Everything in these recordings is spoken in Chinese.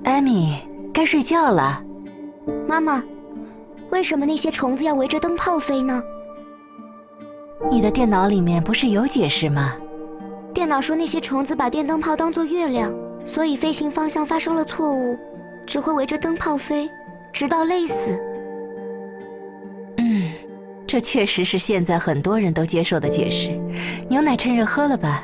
艾米，该睡觉了。妈妈，为什么那些虫子要围着灯泡飞呢？你的电脑里面不是有解释吗？电脑说那些虫子把电灯泡当作月亮，所以飞行方向发生了错误，只会围着灯泡飞，直到累死。这确实是现在很多人都接受的解释。牛奶趁热喝了吧。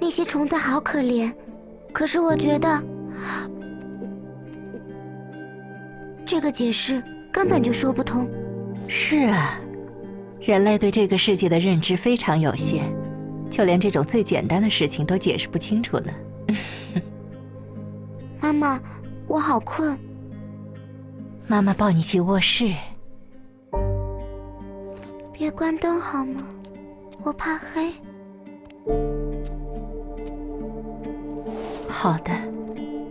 那些虫子好可怜，可是我觉得这个解释根本就说不通。是啊，人类对这个世界的认知非常有限，就连这种最简单的事情都解释不清楚呢。妈妈，我好困。妈妈抱你去卧室。别关灯好吗？我怕黑。好的，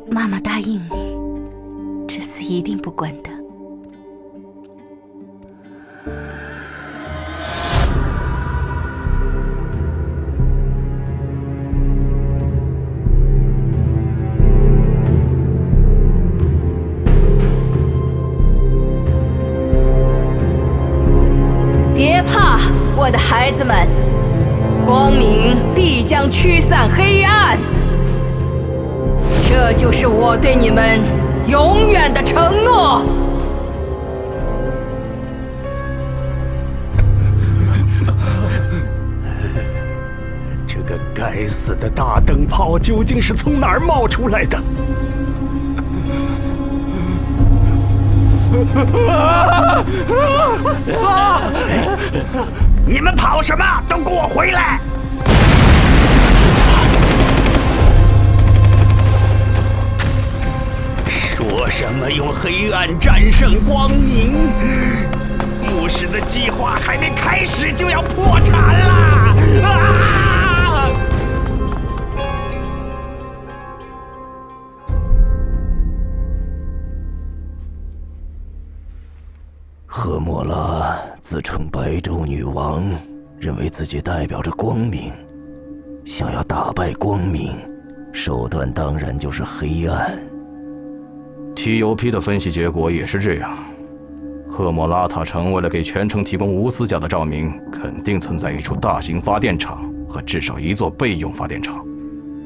妈妈答应你，这次一定不关灯。别怕，我的孩子们，光明必将驱散黑暗。这就是我对你们永远的承诺。这个该死的大灯泡究竟是从哪儿冒出来的？你们跑什么？都给我回来！说什么用黑暗战胜光明？牧师的计划还没开始就要破产啦！赫莫拉自称白昼女王，认为自己代表着光明，想要打败光明，手段当然就是黑暗。TUP 的分析结果也是这样。赫莫拉塔城为了给全城提供无死角的照明，肯定存在一处大型发电厂和至少一座备用发电厂。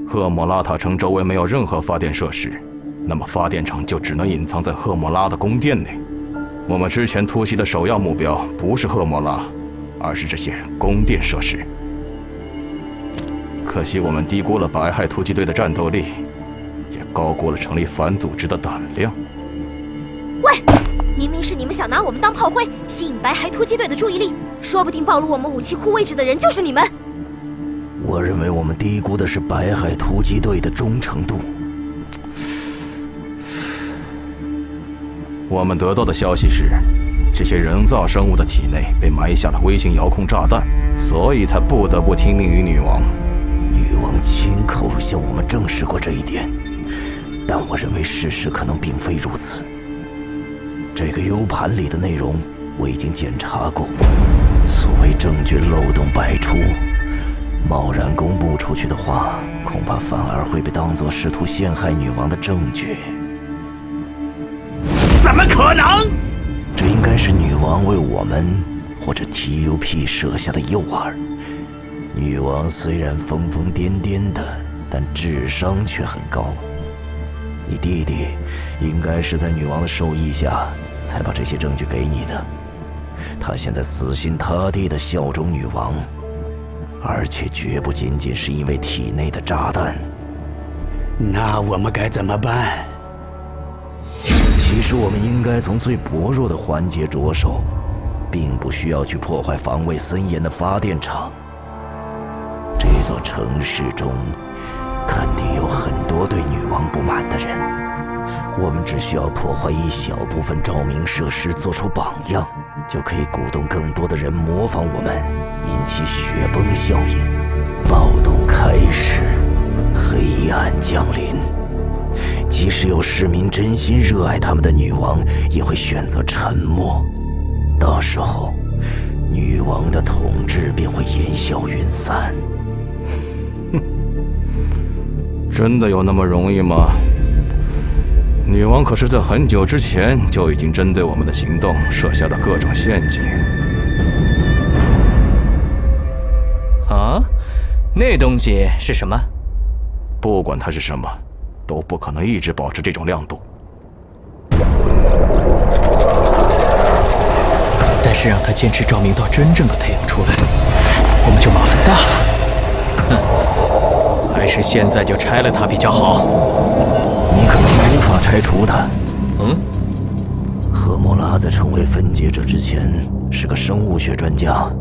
赫莫拉塔城周围没有任何发电设施，那么发电厂就只能隐藏在赫莫拉的宫殿内。我们之前突袭的首要目标不是赫莫拉，而是这些宫殿设施。可惜我们低估了白亥突击队的战斗力，也高估了成立反组织的胆量。喂，明明是你们想拿我们当炮灰，吸引白亥突击队的注意力，说不定暴露我们武器库位置的人就是你们。我认为我们低估的是白亥突击队的忠诚度。我们得到的消息是，这些人造生物的体内被埋下了微型遥控炸弹，所以才不得不听命于女王。女王亲口向我们证实过这一点，但我认为事实可能并非如此。这个 U 盘里的内容我已经检查过，所谓证据漏洞百出，贸然公布出去的话，恐怕反而会被当作试图陷害女王的证据。怎么可能？这应该是女王为我们或者 TUP 设下的诱饵。女王虽然疯疯癫癫的，但智商却很高。你弟弟应该是在女王的授意下才把这些证据给你的。他现在死心塌地地效忠女王，而且绝不仅仅是因为体内的炸弹。那我们该怎么办？其实我们应该从最薄弱的环节着手，并不需要去破坏防卫森严的发电厂。这座城市中肯定有很多对女王不满的人，我们只需要破坏一小部分照明设施，做出榜样，就可以鼓动更多的人模仿我们，引起雪崩效应。暴动开始，黑暗降临。即使有市民真心热爱他们的女王，也会选择沉默。到时候，女王的统治便会烟消云散。真的有那么容易吗？女王可是在很久之前就已经针对我们的行动设下了各种陷阱。啊？那东西是什么？不管它是什么，都不可能一直保持这种亮度。但是让它坚持照明到真正的太阳出来，我们就麻烦大了。哼，还是现在就拆了它比较好。你可能无法拆除它。赫莫拉在成为分解者之前是个生物学专家，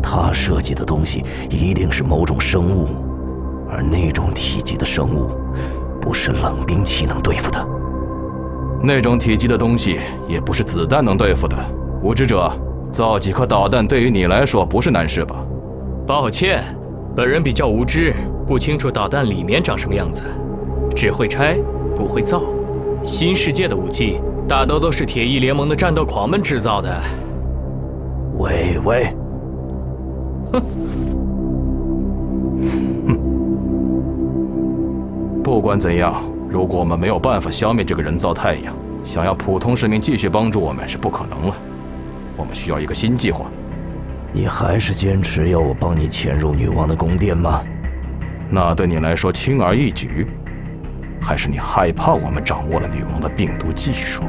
他设计的东西一定是某种生物，而那种体积的生物不是冷兵器能对付的。那种体积的东西也不是子弹能对付的。无知者，造几颗导弹对于你来说不是难事吧？抱歉，本人比较无知，不清楚导弹里面长什么样子，只会拆不会造。新世界的武器大都是铁翼联盟的战斗狂们制造的。喂，不管怎样，如果我们没有办法消灭这个人造太阳，想要普通市民继续帮助我们是不可能了。我们需要一个新计划。你还是坚持要我帮你潜入女王的宫殿吗？那对你来说轻而易举，还是你害怕我们掌握了女王的病毒技术？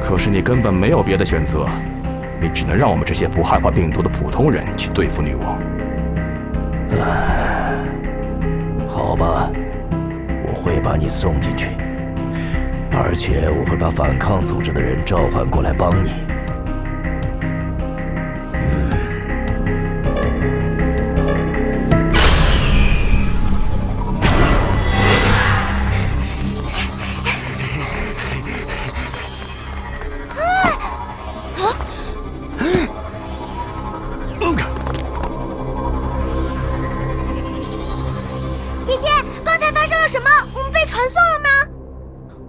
可是你根本没有别的选择，你只能让我们这些不害怕病毒的普通人去对付女王。好吧，我会把你送进去，而且我会把反抗组织的人召唤过来帮你。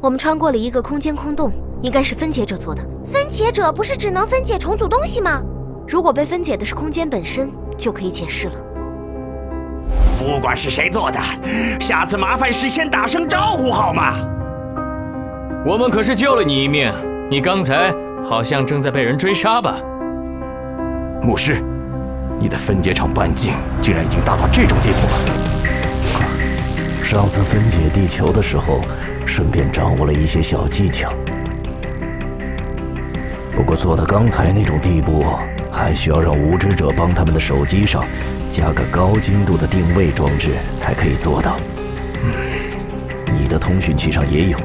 我们穿过了一个空间空洞，应该是分解者做的。分解者不是只能分解重组东西吗？如果被分解的是空间本身，就可以解释了。不管是谁做的，下次麻烦事先打声招呼好吗？我们可是救了你一命，你刚才好像正在被人追杀吧？牧师，你的分解场半径竟然已经大到这种地步了。上次分解地球的时候，顺便掌握了一些小技巧。不过做到刚才那种地步，还需要让无知者帮他们的手机上加个高精度的定位装置才可以做到。你的通讯器上也有，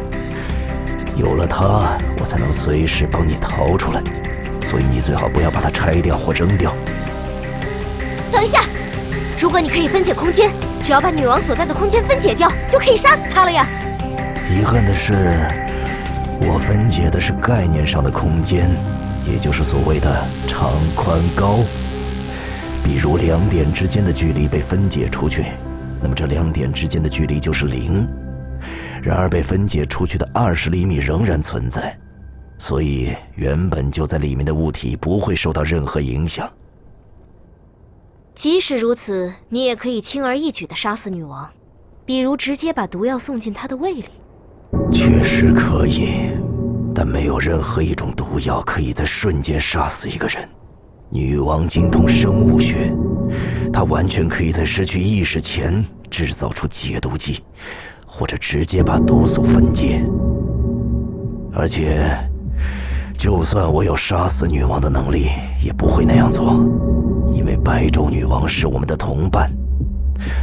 有了它，我才能随时帮你逃出来。所以你最好不要把它拆掉或扔掉。等一下，如果你可以分解空间，只要把女王所在的空间分解掉，就可以杀死她了呀。遗憾的是，我分解的是概念上的空间，也就是所谓的长、宽、高。比如两点之间的距离被分解出去，那么这两点之间的距离就是0。然而被分解出去的20厘米仍然存在，所以原本就在里面的物体不会受到任何影响。即使如此，你也可以轻而易举地杀死女王，比如直接把毒药送进她的胃里。确实可以，但没有任何一种毒药可以在瞬间杀死一个人。女王精通生物学，她完全可以在失去意识前制造出解毒剂，或者直接把毒素分解。而且，就算我有杀死女王的能力，也不会那样做，因为白昼女王是我们的同伴，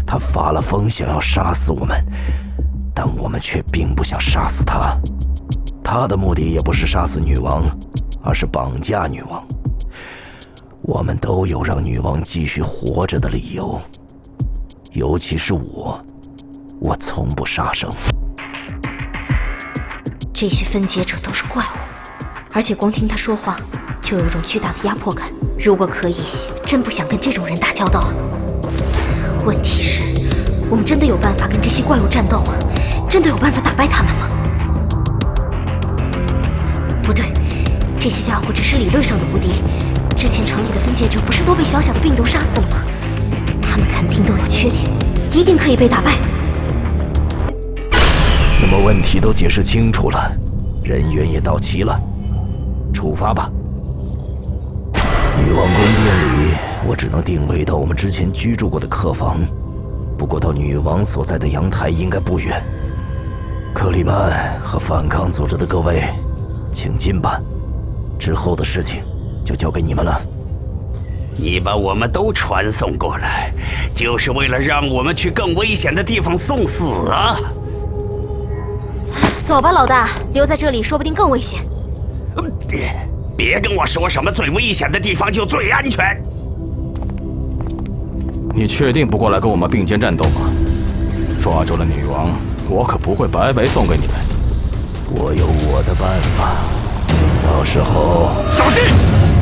她发了疯想要杀死我们，但我们却并不想杀死她。她的目的也不是杀死女王，而是绑架女王。我们都有让女王继续活着的理由。尤其是我从不杀生。这些分解者都是怪物，而且光听他说话就有种巨大的压迫感。如果可以，真不想跟这种人打交道。问题是，我们真的有办法跟这些怪物战斗吗？真的有办法打败他们吗？不对，这些家伙只是理论上的无敌。之前城里的分解者不是都被小小的病毒杀死了吗？他们肯定都有缺点，一定可以被打败。那么问题都解释清楚了，人员也到齐了，出发吧。女王宫殿里，我只能定位到我们之前居住过的客房，不过到女王所在的阳台应该不远。克里曼和反抗组织的各位，请进吧。之后的事情就交给你们了。你把我们都传送过来，就是为了让我们去更危险的地方送死啊！走吧，老大，留在这里说不定更危险。别跟我说什么最危险的地方就最安全。你确定不过来跟我们并肩战斗吗？抓住了女王，我可不会白白送给你们。我有我的办法，到时候小心！